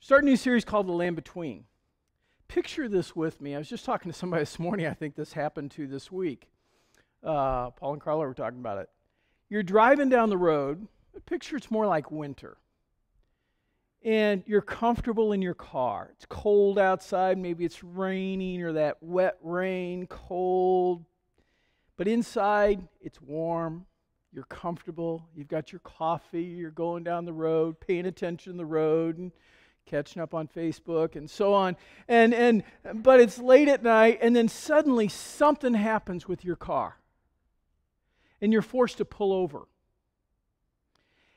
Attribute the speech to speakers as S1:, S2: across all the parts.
S1: Starting a new series called The Land Between. Picture this with me. I was just talking to somebody this morning, I think this happened to this week. Paul and Carla were talking about it. You're driving down the road. Picture it's more like winter. And you're comfortable in your car. It's cold outside. Maybe it's raining or that wet rain, cold. But inside, it's warm. You're comfortable. You've got your coffee. You're going down the road, paying attention to the road, and catching up on Facebook and so on. But it's late at night, and then suddenly something happens with your car. And you're forced to pull over.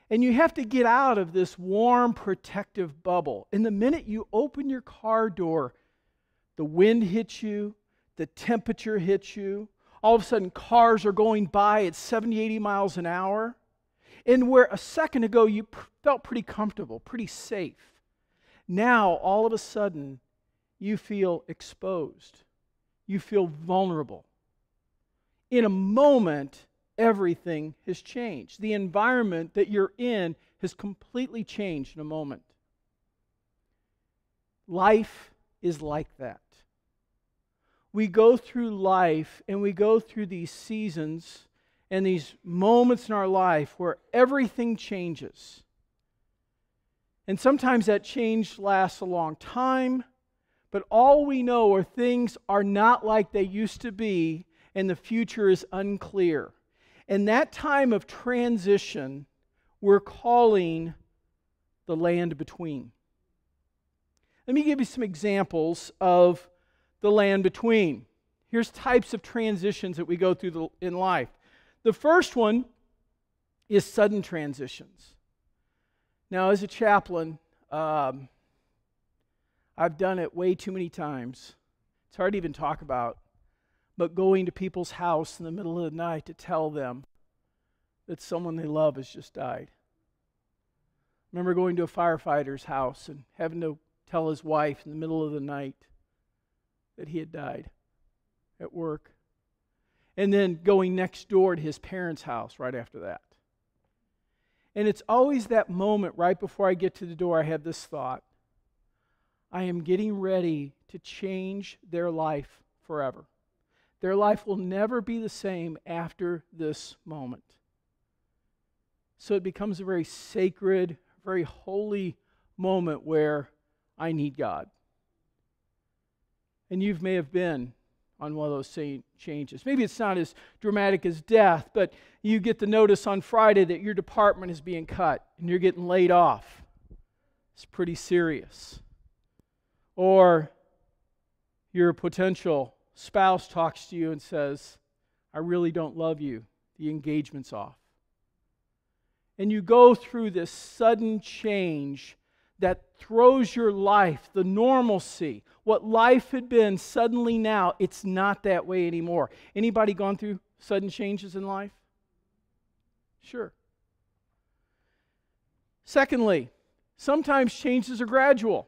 S1: And you have to get out of this warm, protective bubble. And the minute you open your car door, the wind hits you, the temperature hits you. All of a sudden, cars are going by at 70, 80 miles an hour. And where a second ago you felt pretty comfortable, pretty safe, now all of a sudden you feel exposed. You feel vulnerable. In a moment, everything has changed. The environment that you're in has completely changed in a moment. Life is like that. We go through life and we go through these seasons and these moments in our life where everything changes. And sometimes that change lasts a long time, but all we know are things are not like they used to be and the future is unclear. And that time of transition, we're calling the land between. Let me give you some examples of the land between. Here's types of transitions that we go through in life. The first one is sudden transitions. Now, as a chaplain, I've done it way too many times. It's hard to even talk about. But going to people's house in the middle of the night to tell them that someone they love has just died. I remember going to a firefighter's house and having to tell his wife in the middle of the night that he had died at work. And then going next door to his parents' house right after that. And it's always that moment right before I get to the door, I have this thought. I am getting ready to change their life forever. Their life will never be the same after this moment. So it becomes a very sacred, very holy moment where I need God. And you may have been on one of those same changes. Maybe it's not as dramatic as death, but you get the notice on Friday that your department is being cut and you're getting laid off. It's pretty serious. Or your potential spouse talks to you and says, I really don't love you. The engagement's off. And you go through this sudden change that throws your life, the normalcy, what life had been, suddenly now, it's not that way anymore. Anybody gone through sudden changes in life? Sure. Secondly, sometimes changes are gradual.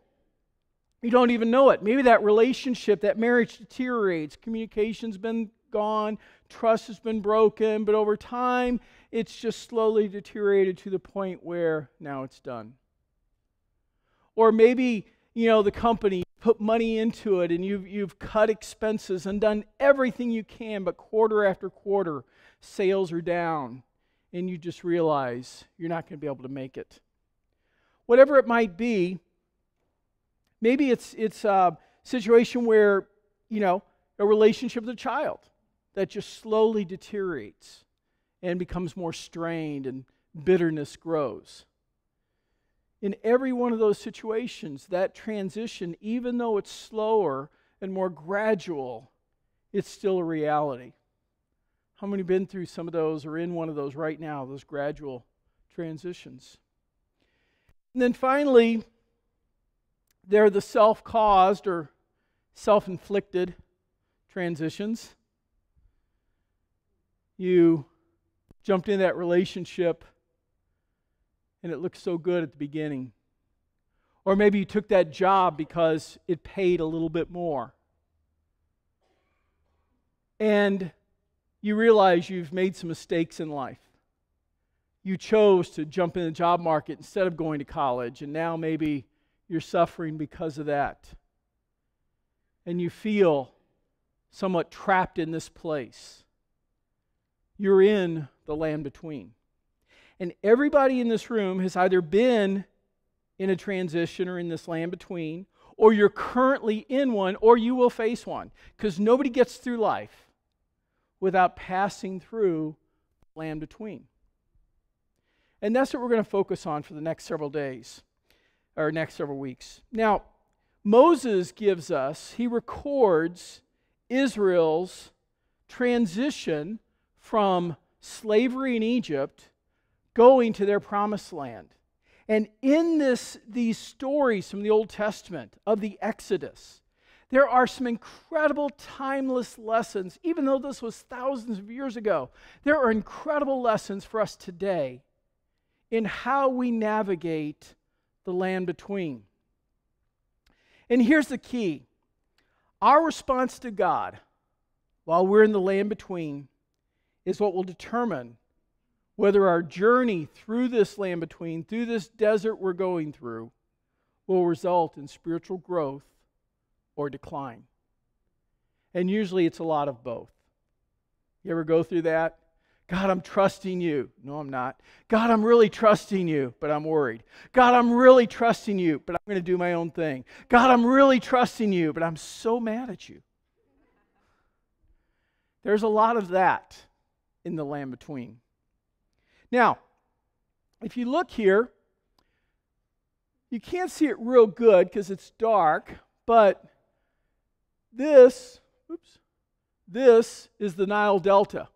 S1: You don't even know it. Maybe that relationship, that marriage deteriorates. Communication's been gone. Trust has been broken. But over time, it's just slowly deteriorated to the point where now it's done. Or maybe, the company put money into it and you've cut expenses and done everything you can, but quarter after quarter, sales are down. And you just realize you're not going to be able to make it. Whatever it might be, maybe it's a situation where, a relationship with a child that just slowly deteriorates and becomes more strained and bitterness grows. In every one of those situations, that transition, even though it's slower and more gradual, it's still a reality. How many have been through some of those or in one of those right now, those gradual transitions? And then finally, there are the self-caused or self-inflicted transitions. You jumped into that relationship and it looked so good at the beginning. Or maybe you took that job because it paid a little bit more. And you realize you've made some mistakes in life. You chose to jump in the job market instead of going to college, and now maybe you're suffering because of that. And you feel somewhat trapped in this place. You're in the land between. And everybody in this room has either been in a transition or in this land between, or you're currently in one, or you will face one. Because nobody gets through life without passing through the land between. And that's what we're going to focus on for the next several days, or next several weeks. Now, Moses gives us, he records Israel's transition from slavery in Egypt going to their promised land. And in these stories from the Old Testament of the Exodus, there are some incredible timeless lessons. Even though this was thousands of years ago, there are incredible lessons for us today in how we navigate the land between. And here's the key. Our response to God while we're in the land between is what will determine whether our journey through this land between, through this desert we're going through, will result in spiritual growth or decline. And usually it's a lot of both. You ever go through that? God, I'm trusting you. No, I'm not. God, I'm really trusting you, but I'm worried. God, I'm really trusting you, but I'm going to do my own thing. God, I'm really trusting you, but I'm so mad at you. There's a lot of that in the land between. Now, if you look here, you can't see it real good because it's dark, but this is the Nile Delta.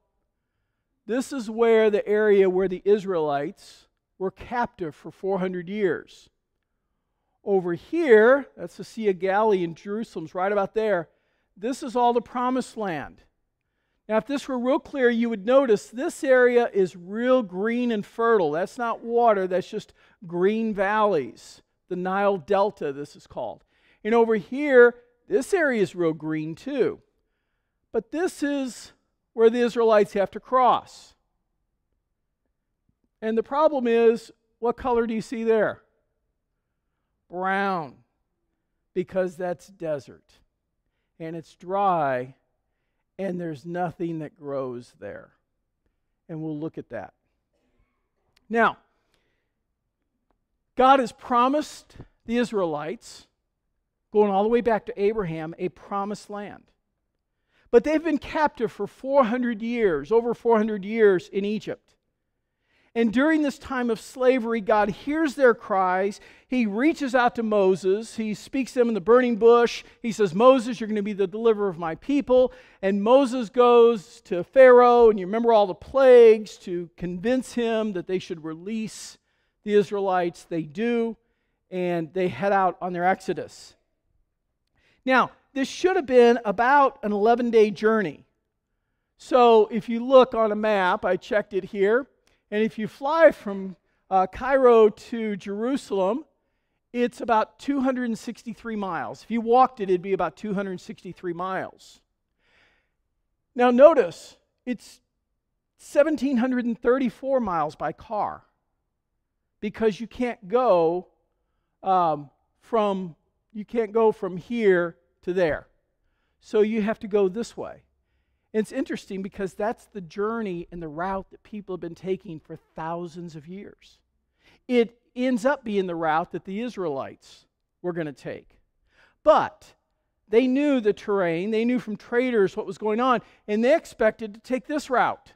S1: This is where the area where the Israelites were captive for 400 years. Over here, that's the Sea of Galilee in Jerusalem's right about there. This is all the promised land. Now, if this were real clear, you would notice this area is real green and fertile. That's not water, that's just green valleys. The Nile Delta, this is called. And over here, this area is real green too. But this is where the Israelites have to cross. And the problem is, what color do you see there? Brown. Because that's desert. And it's dry. And there's nothing that grows there. And we'll look at that. Now, God has promised the Israelites, going all the way back to Abraham, a promised land. But they've been captive for 400 years, over 400 years in Egypt. And during this time of slavery, God hears their cries. He reaches out to Moses. He speaks to them in the burning bush. He says, Moses, you're going to be the deliverer of my people. And Moses goes to Pharaoh, and you remember all the plagues, to convince him that they should release the Israelites. They do, and they head out on their exodus. Now, this should have been about an 11-day journey. So if you look on a map, I checked it here, and if you fly from Cairo to Jerusalem, it's about 263 miles. If you walked it, it'd be about 263 miles. Now notice, it's 1,734 miles by car, because you can't go from here to there. So you have to go this way. And it's interesting because that's the journey and the route that people have been taking for thousands of years. It ends up being the route that the Israelites were going to take. But they knew the terrain, they knew from traders what was going on, and they expected to take this route.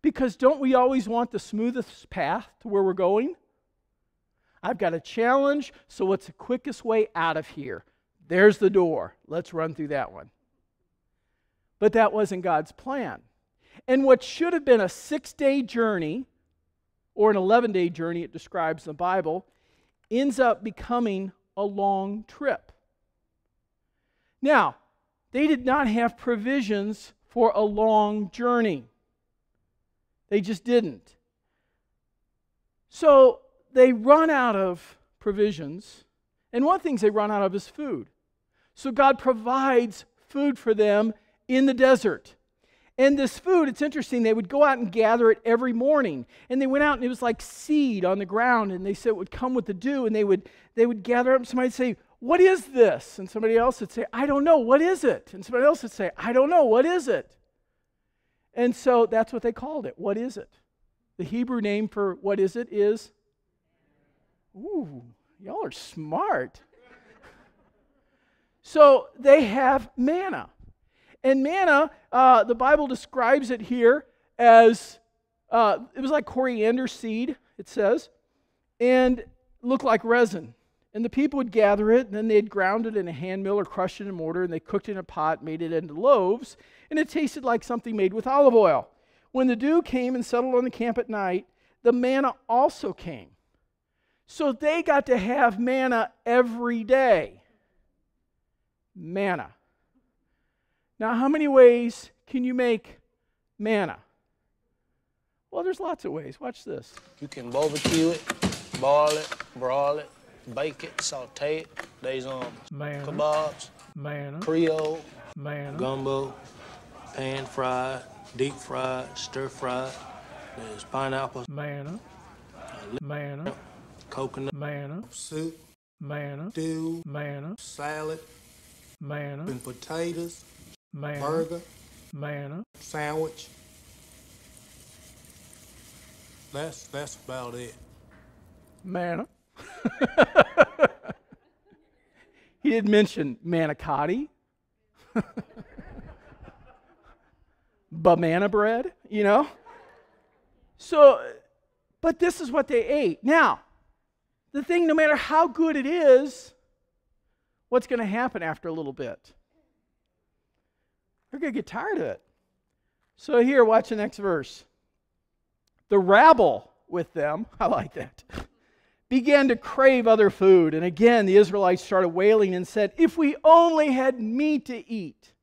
S1: Because don't we always want the smoothest path to where we're going? I've got a challenge, so what's the quickest way out of here? There's the door. Let's run through that one. But that wasn't God's plan. And what should have been a 6-day journey, or an 11-day journey, it describes in the Bible, ends up becoming a long trip. Now, they did not have provisions for a long journey. They just didn't. So they run out of provisions, and one of the things they run out of is food. So God provides food for them in the desert. And this food, it's interesting, they would go out and gather it every morning. And they went out and it was like seed on the ground, and they said it would come with the dew, and they would gather up, and somebody would say, "What is this?" And somebody else would say, "I don't know, what is it?" And somebody else would say, "I don't know, what is it?" And so that's what they called it. What is it? The Hebrew name for what is it is, ooh, y'all are smart. So they have manna. And manna, the Bible describes it here as, it was like coriander seed, it says, and looked like resin. And the people would gather it, and then they'd ground it in a hand mill or crushed it in a mortar, and they cooked it in a pot, made it into loaves, and it tasted like something made with olive oil. When the dew came and settled on the camp at night, the manna also came. So they got to have manna every day. Manna. Now, how many ways can you make manna? Well, there's lots of ways. Watch this.
S2: You can barbecue it, boil it, broil it, bake it, saute it. There's
S3: manna,
S2: kebabs,
S3: manna,
S2: Creole,
S3: manna,
S2: gumbo, pan fried, deep fried, stir fried. There's pineapple,
S3: manna, manna,
S2: coconut,
S3: manna,
S4: soup,
S3: manna,
S4: stew,
S3: manna,
S4: salad,
S3: manna,
S4: and potatoes,
S3: manna,
S4: burger,
S3: manna.
S4: sandwich. That's about it.
S1: Manna. He did mention manicotti. Banana bread, you know. So, but this is what they ate. Now, the thing, no matter how good it is, what's going to happen after a little bit? They're going to get tired of it. So here, watch the next verse. The rabble with them, I like that, began to crave other food. And again, the Israelites started wailing and said, "If we only had meat to eat."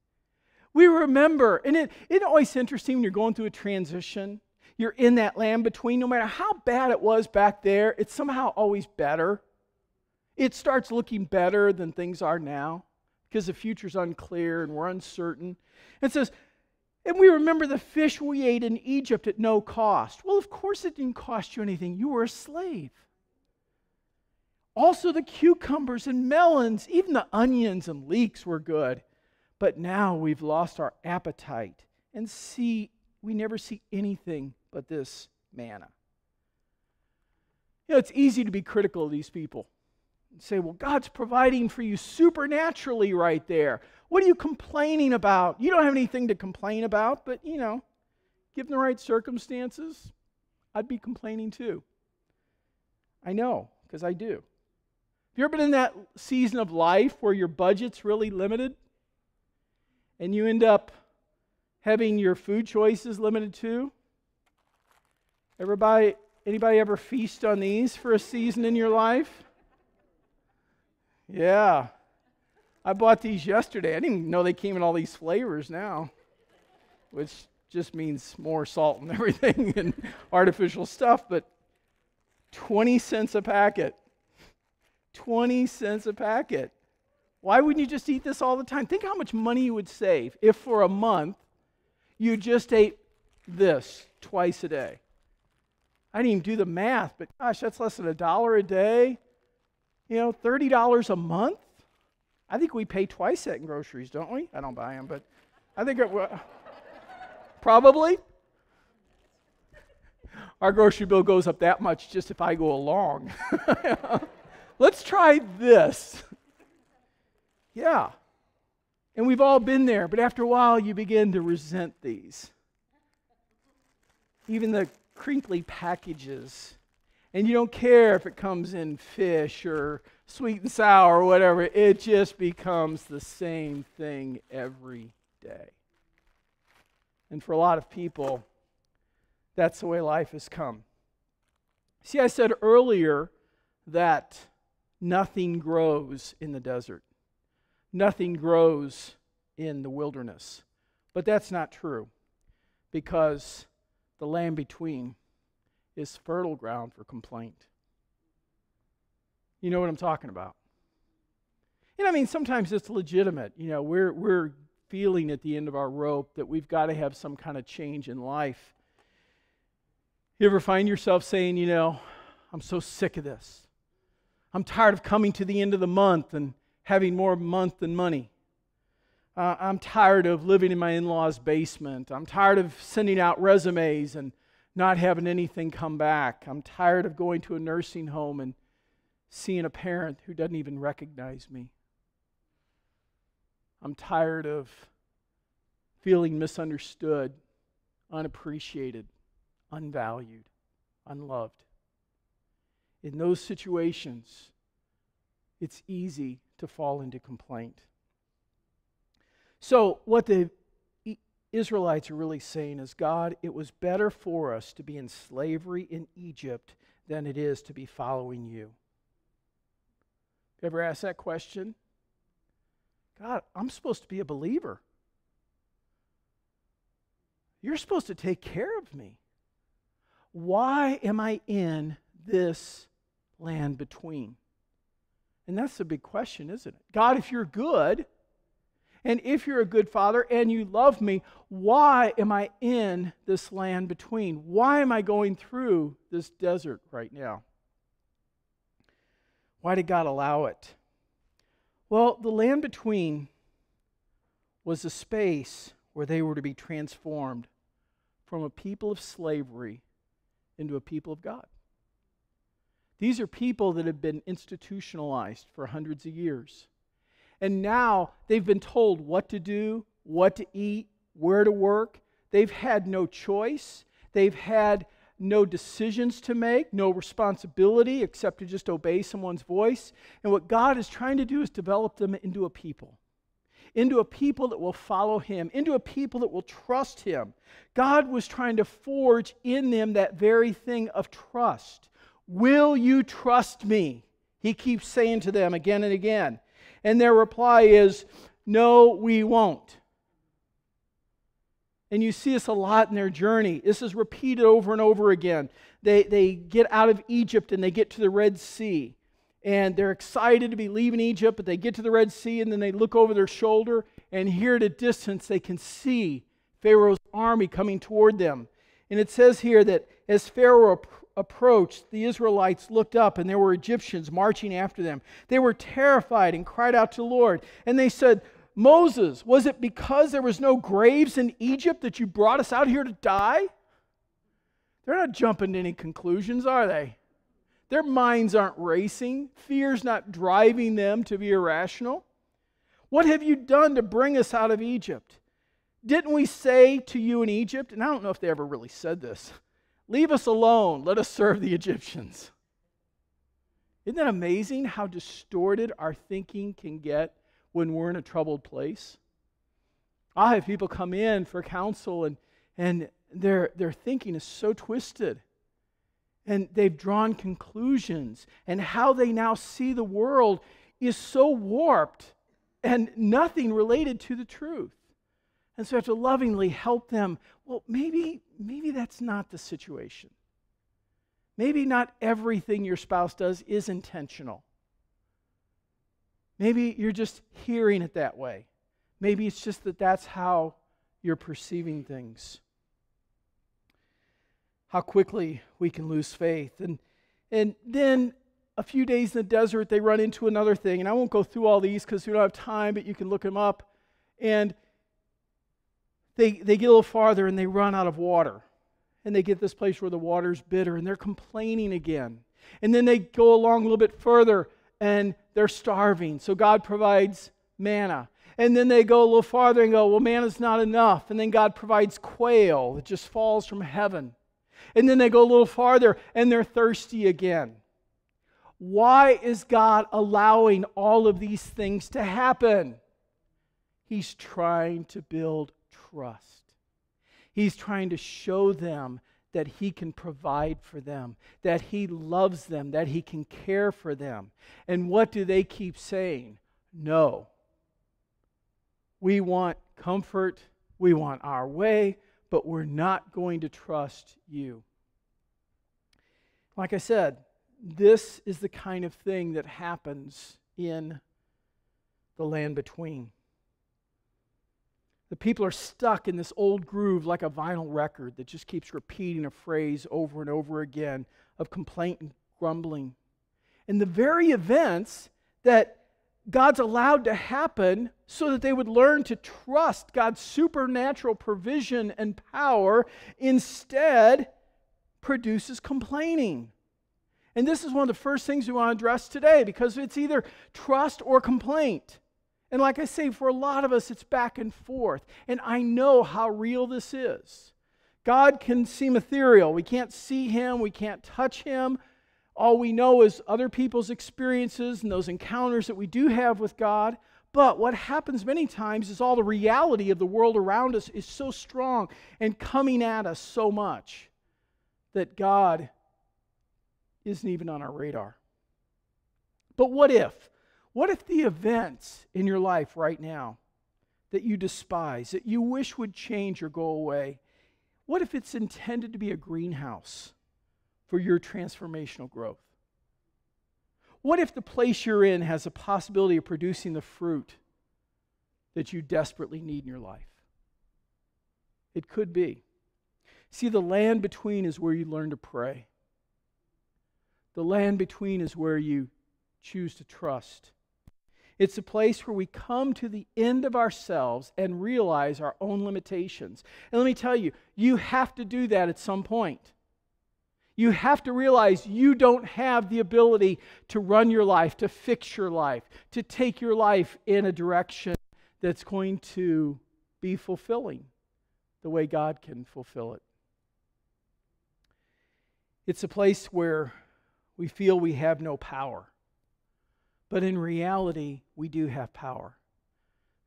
S1: We remember, and it's always interesting when you're going through a transition. You're in that land between. No matter how bad it was back there, it's somehow always better. It starts looking better than things are now because the future's unclear and we're uncertain. It says, and we remember the fish we ate in Egypt at no cost. Well, of course it didn't cost you anything. You were a slave. Also the cucumbers and melons, even the onions and leeks were good. But now we've lost our appetite and we never see anything but this manna. You know, it's easy to be critical of these people and say, well, God's providing for you supernaturally right there. What are you complaining about? You don't have anything to complain about, but, you know, given the right circumstances, I'd be complaining too. I know, because I do. Have you ever been in that season of life where your budget's really limited and you end up having your food choices limited too? Anybody ever feast on these for a season in your life? Yeah. I bought these yesterday. I didn't even know they came in all these flavors now, which just means more salt and everything and artificial stuff, but 20 cents a packet. 20 cents a packet. Why wouldn't you just eat this all the time? Think how much money you would save if for a month you just ate this twice a day. I didn't even do the math, but gosh, that's less than $1 a day. You know, $30 a month? I think we pay twice that in groceries, don't we? I don't buy them, but I think probably. Our grocery bill goes up that much just if I go along. Let's try this. Yeah. And we've all been there, but after a while you begin to resent these. Even the crinkly packages. And you don't care if it comes in fish or sweet and sour or whatever. It just becomes the same thing every day. And for a lot of people, that's the way life has come. See, I said earlier that nothing grows in the desert. Nothing grows in the wilderness. But that's not true, because the land between is fertile ground for complaint. You know what I'm talking about? And I mean, sometimes it's legitimate. You know, we're feeling at the end of our rope that we've got to have some kind of change in life. You ever find yourself saying, I'm so sick of this. I'm tired of coming to the end of the month and having more month than money. I'm tired of living in my in-laws' basement. I'm tired of sending out resumes and not having anything come back. I'm tired of going to a nursing home and seeing a parent who doesn't even recognize me. I'm tired of feeling misunderstood, unappreciated, unvalued, unloved. In those situations, it's easy to fall into complaint. So what the Israelites are really saying is, God, it was better for us to be in slavery in Egypt than it is to be following you. Ever asked that question? God, I'm supposed to be a believer. You're supposed to take care of me. Why am I in this land between? And that's the big question, isn't it? God, if you're good, and if you're a good father and you love me, why am I in this land between? Why am I going through this desert right now? Why did God allow it? Well, the land between was a space where they were to be transformed from a people of slavery into a people of God. These are people that have been institutionalized for hundreds of years. And now they've been told what to do, what to eat, where to work. They've had no choice. They've had no decisions to make, no responsibility except to just obey someone's voice. And what God is trying to do is develop them into a people that will follow Him, into a people that will trust Him. God was trying to forge in them that very thing of trust. Will you trust me? He keeps saying to them again and again. And their reply is, no, we won't. And you see this a lot in their journey. This is repeated over and over again. They get out of Egypt and they get to the Red Sea. And they're excited to be leaving Egypt, but they get to the Red Sea and then they look over their shoulder, and here at a distance they can see Pharaoh's army coming toward them. And it says here that as Pharaoh approached, the Israelites looked up and there were Egyptians marching after them. They were terrified and cried out to the Lord. And they said, Moses, was it because there was no graves in Egypt that you brought us out here to die? They're not jumping to any conclusions, are they? Their minds aren't racing. Fear's not driving them to be irrational. What have you done to bring us out of Egypt? Didn't we say to you in Egypt, and I don't know if they ever really said this, leave us alone, let us serve the Egyptians. Isn't that amazing how distorted our thinking can get when we're in a troubled place? I have people come in for counsel and their thinking is so twisted. And they've drawn conclusions. And how they now see the world is so warped and nothing related to the truth. And so I have to lovingly help them. Well, maybe that's not the situation. Maybe not everything your spouse does is intentional. Maybe you're just hearing it that way. Maybe it's just that that's how you're perceiving things. How quickly we can lose faith. And then a few days in the desert, they run into another thing. And I won't go through all these because we don't have time, but you can look them up. And they get a little farther and they run out of water. And they get this place where the water's bitter and they're complaining again. And then they go along a little bit further and they're starving. So God provides manna. And then they go a little farther and go, well, manna's not enough. And then God provides quail that just falls from heaven. And then they go a little farther and they're thirsty again. Why is God allowing all of these things to happen? He's trying to build trust. He's trying to show them that He can provide for them, that He loves them, that He can care for them. And what do they keep saying? No. We want comfort, we want our way, but we're not going to trust you. Like I said, this is the kind of thing that happens in the land between. The people are stuck in this old groove like a vinyl record that just keeps repeating a phrase over and over again of complaint and grumbling. And the very events that God's allowed to happen so that they would learn to trust God's supernatural provision and power instead produces complaining. And this is one of the first things we want to address today, because it's either trust or complaint. And like I say, for a lot of us, it's back and forth. And I know how real this is. God can seem ethereal. We can't see Him. We can't touch Him. All we know is other people's experiences and those encounters that we do have with God. But what happens many times is all the reality of the world around us is so strong and coming at us so much that God isn't even on our radar. But what if? What if the events in your life right now that you despise, that you wish would change or go away, what if it's intended to be a greenhouse for your transformational growth? What if the place you're in has a possibility of producing the fruit that you desperately need in your life? It could be. See, the land between is where you learn to pray. The land between is where you choose to trust. It's a place where we come to the end of ourselves and realize our own limitations. And let me tell you, you have to do that at some point. You have to realize you don't have the ability to run your life, to fix your life, to take your life in a direction that's going to be fulfilling the way God can fulfill it. It's a place where we feel we have no power. But in reality, we do have power.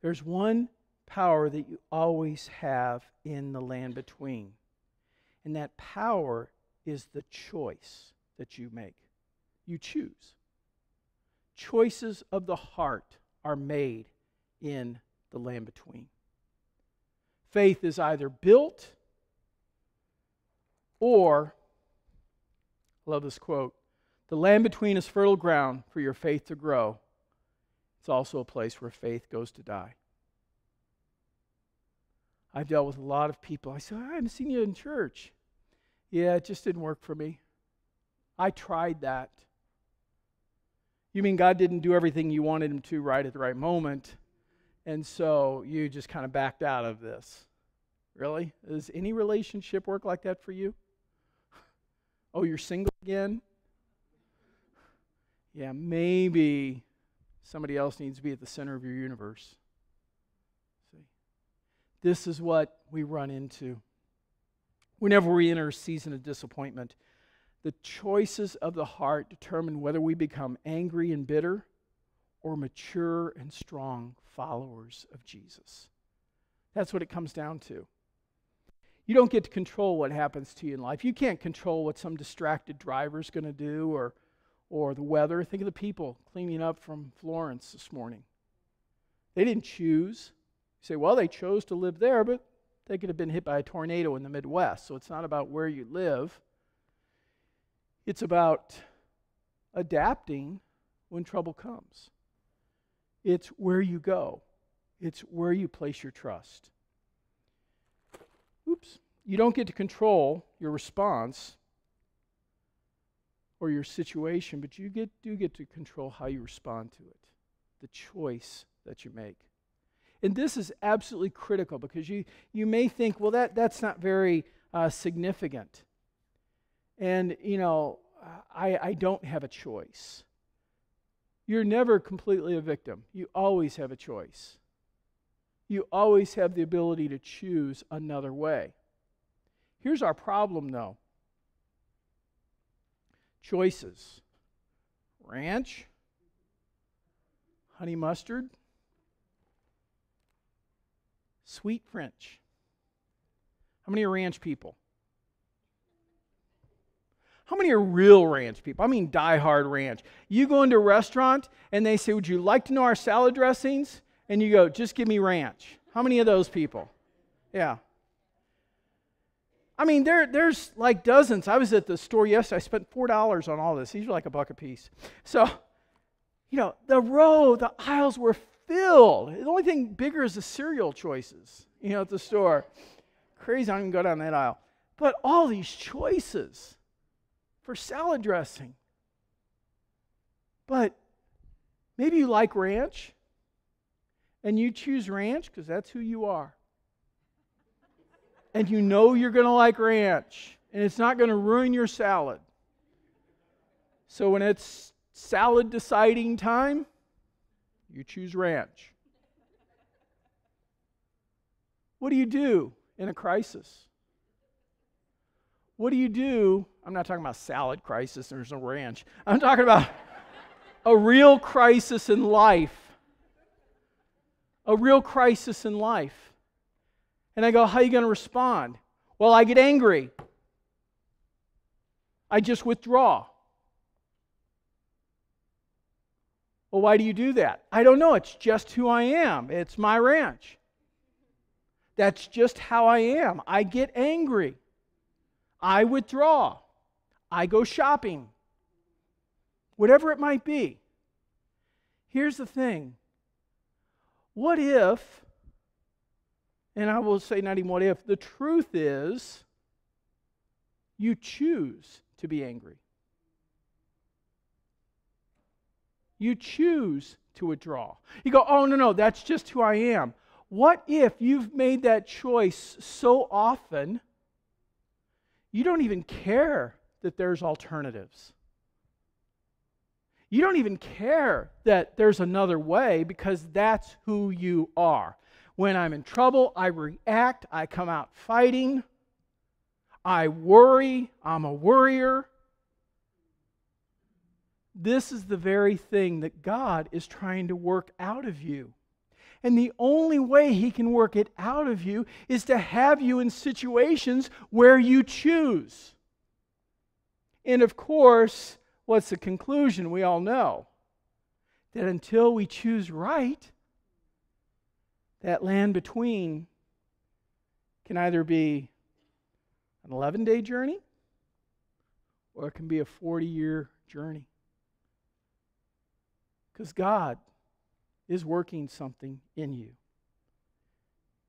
S1: There's one power that you always have in the land between. And that power is the choice that you make. You choose. Choices of the heart are made in the land between. Faith is either built or, I love this quote, the land between is fertile ground for your faith to grow. It's also a place where faith goes to die. I've dealt with a lot of people. I said, I haven't seen you in church. Yeah, it just didn't work for me. I tried that. You mean God didn't do everything you wanted Him to right at the right moment, and so you just kind of backed out of this? Really? Does any relationship work like that for you? Oh, you're single again? Yeah, maybe somebody else needs to be at the center of your universe. See, this is what we run into. Whenever we enter a season of disappointment, the choices of the heart determine whether we become angry and bitter or mature and strong followers of Jesus. That's what it comes down to. You don't get to control what happens to you in life. You can't control what some distracted driver's going to do or the weather. Think of the people cleaning up from Florence this morning. They didn't choose. You say, well, they chose to live there, but they could have been hit by a tornado in the Midwest. So it's not about where you live. It's about adapting when trouble comes. It's where you go. It's where you place your trust. Oops. You don't get to control your response or your situation, but you do get to control how you respond to it, the choice that you make. And this is absolutely critical, because you may think, well, that's not very significant. And, I don't have a choice. You're never completely a victim. You always have a choice. You always have the ability to choose another way. Here's our problem, though. Choices. Ranch, honey mustard, sweet French. How many are ranch people? How many are real ranch people? I mean die-hard ranch. You go into a restaurant and they say, would you like to know our salad dressings? And you go, just give me ranch. How many of those people? Yeah. I mean, there's like dozens. I was at the store yesterday. I spent $4 on all this. These are like $1 a piece. So, the aisles were filled. The only thing bigger is the cereal choices. at the store. Crazy, I don't even go down that aisle. But all these choices for salad dressing. But maybe you like ranch, and you choose ranch because that's who you are. And you know you're going to like ranch, and it's not going to ruin your salad. So when it's salad deciding time, you choose ranch. What do you do in a crisis? What do you do? I'm not talking about salad crisis, there's no ranch. I'm talking about a real crisis in life. A real crisis in life. And I go, how are you going to respond? Well, I get angry. I just withdraw. Well, why do you do that? I don't know. It's just who I am. It's my ranch. That's just how I am. I get angry. I withdraw. I go shopping. Whatever it might be. Here's the thing. What if, and I will say not even what if, the truth is you choose to be angry. You choose to withdraw. You go, oh, no, that's just who I am. What if you've made that choice so often, you don't even care that there's alternatives? You don't even care that there's another way because that's who you are. When I'm in trouble, I react, I come out fighting, I worry, I'm a worrier. This is the very thing that God is trying to work out of you. And the only way He can work it out of you is to have you in situations where you choose. And of course, what's the conclusion? We all know that until we choose right, that land between can either be an 11-day journey or it can be a 40-year journey. Because God is working something in you.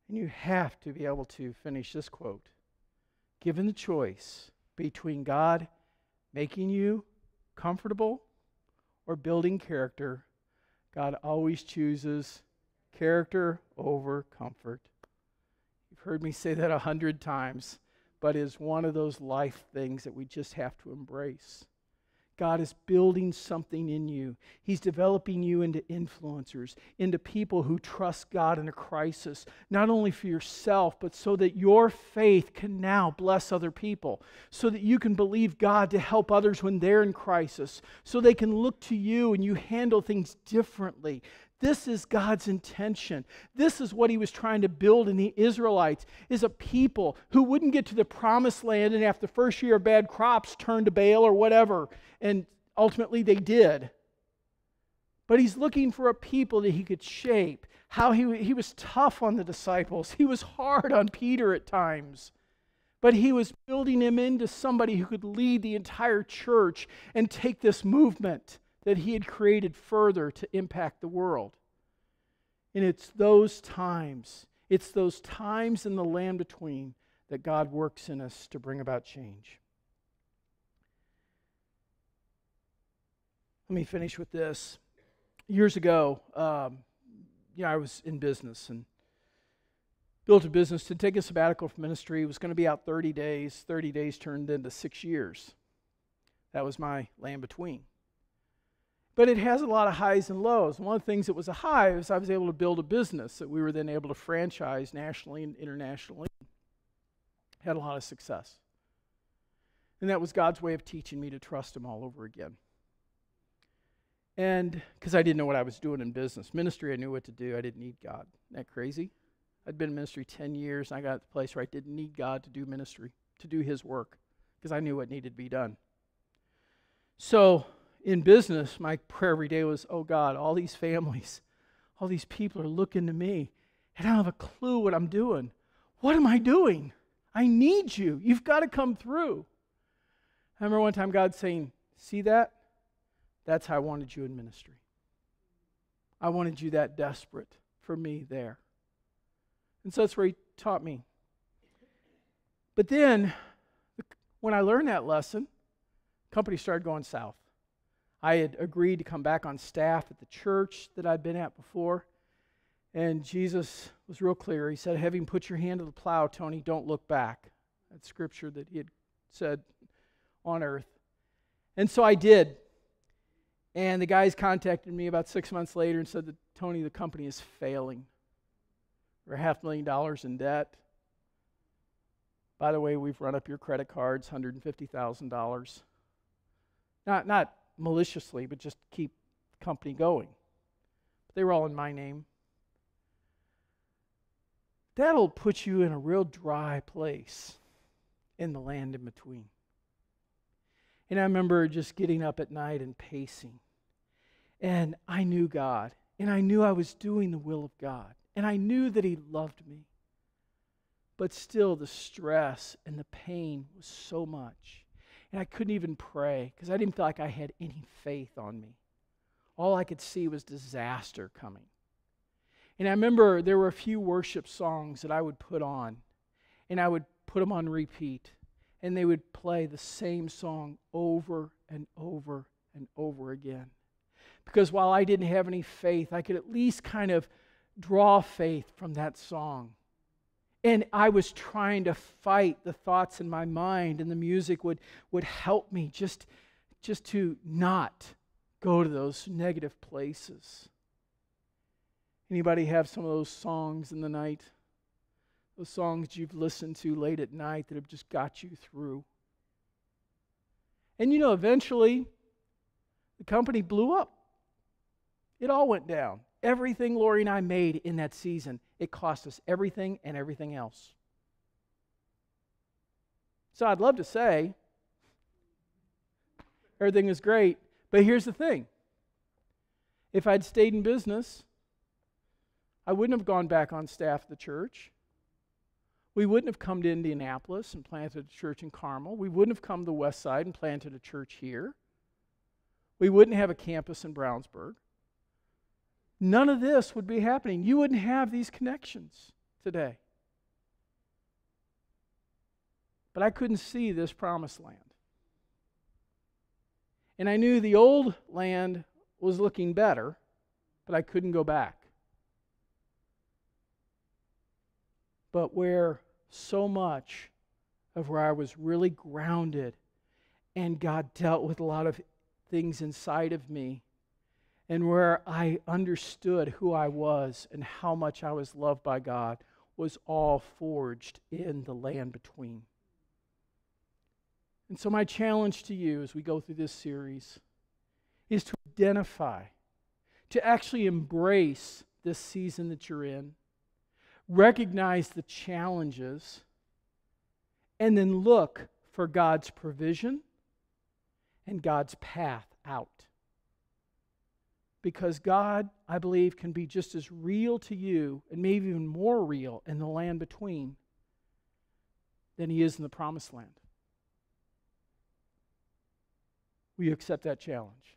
S1: And you have to be able to finish this quote. Given the choice between God making you comfortable or building character, God always chooses character over comfort. You've heard me say that 100 times, but it's one of those life things that we just have to embrace. God is building something in you. He's developing you into influencers, into people who trust God in a crisis, not only for yourself, but so that your faith can now bless other people, so that you can believe God to help others when they're in crisis, so they can look to you and you handle things differently. This is God's intention. This is what He was trying to build in the Israelites, is a people who wouldn't get to the promised land and after the first year of bad crops turn to Baal or whatever. And ultimately they did. But He's looking for a people that He could shape. How he was tough on the disciples. He was hard on Peter at times. But He was building him into somebody who could lead the entire church and take this movement that He had created further to impact the world. And it's those times in the land between that God works in us to bring about change. Let me finish with this. Years ago, I was in business and built a business to take a sabbatical from ministry. It was going to be out 30 days. 30 days turned into 6 years. That was my land between. But it has a lot of highs and lows. One of the things that was a high was I was able to build a business that we were then able to franchise nationally and internationally. Had a lot of success. And that was God's way of teaching me to trust Him all over again. And because I didn't know what I was doing in business. Ministry, I knew what to do. I didn't need God. Isn't that crazy? I'd been in ministry 10 years, and I got to the place where I didn't need God to do ministry, to do His work, because I knew what needed to be done. So, in business, my prayer every day was, oh God, all these families, all these people are looking to me, and I don't have a clue what I'm doing. What am I doing? I need you. You've got to come through. I remember one time God saying, see that? That's how I wanted you in ministry. I wanted you that desperate for me there. And so that's where He taught me. But then, when I learned that lesson, the company started going south. I had agreed to come back on staff at the church that I'd been at before, and Jesus was real clear. He said, having put your hand to the plow, Tony, don't look back. That's scripture that he had said on earth. And so I did. And the guys contacted me about 6 months later and said that, Tony, the company is failing. We're $500,000 in debt. By the way, we've run up your credit cards, $150,000. Not maliciously, but just to keep the company going. But they were all in my name. That'll put you in a real dry place in the land in between. And I remember just getting up at night and pacing. And I knew God. And I knew I was doing the will of God. And I knew that He loved me. But still, the stress and the pain was so much. And I couldn't even pray because I didn't feel like I had any faith on me. All I could see was disaster coming. And I remember there were a few worship songs that I would put on. And I would put them on repeat. And they would play the same song over and over and over again. Because while I didn't have any faith, I could at least kind of draw faith from that song. And I was trying to fight the thoughts in my mind, and the music would help me just to not go to those negative places. Anybody have some of those songs in the night? Those songs you've listened to late at night that have just got you through. And you know, eventually, the company blew up. It all went down. Everything Lori and I made in that season, it cost us everything and everything else. So I'd love to say everything is great, but here's the thing. If I'd stayed in business, I wouldn't have gone back on staff at the church. We wouldn't have come to Indianapolis and planted a church in Carmel. We wouldn't have come to the west side and planted a church here. We wouldn't have a campus in Brownsburg. None of this would be happening. You wouldn't have these connections today. But I couldn't see this promised land. And I knew the old land was looking better, but I couldn't go back. But where so much of where I was really grounded and God dealt with a lot of things inside of me, and where I understood who I was and how much I was loved by God, was all forged in the land between. And so my challenge to you as we go through this series is to identify, to actually embrace this season that you're in, recognize the challenges, and then look for God's provision and God's path out. Because God, I believe, can be just as real to you, and maybe even more real in the land between, than He is in the promised land. Will you accept that challenge?